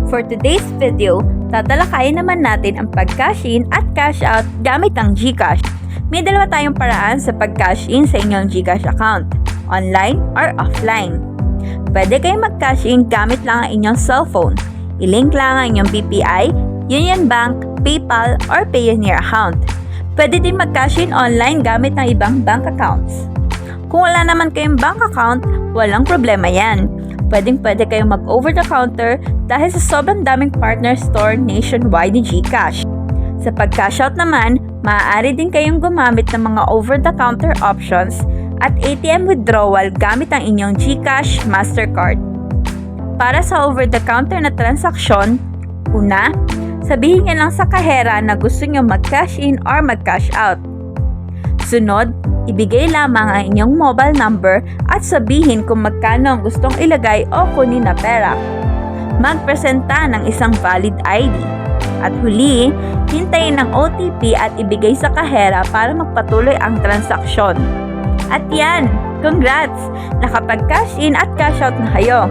For today's video, tatalakayin naman natin ang pag-cash in at cash out gamit ang GCash. May dalawa tayong paraan sa pag-cash in sa inyong GCash account, online or offline. Pwede kayong mag-cash in gamit lang ang inyong cellphone. I-link lang ang inyong BPI, Union Bank, PayPal, or Payoneer account. Pwede din mag-cash in online gamit ng ibang bank accounts. Kung wala naman kayong bank account, walang problema yan. Pwede kayong mag-over-the-counter dahil sa sobrang daming partner store nationwide ni GCash. Sa pag-cash out naman, maaari din kayong gumamit ng mga over-the-counter options at ATM withdrawal gamit ang inyong GCash Mastercard. Para sa over-the-counter na transaksyon, una, sabihin nyo lang sa kahera na gusto nyo mag-cash in or mag-cash out. Sunod, ibigay lamang ang inyong mobile number at sabihin kung magkano ang gustong ilagay o kunin na pera. Magpresenta ng isang valid ID. At huli, hintayin ang OTP at ibigay sa kahera para magpatuloy ang transaksyon. At yan! Congrats! Nakapag-cash in at cash out na kayo.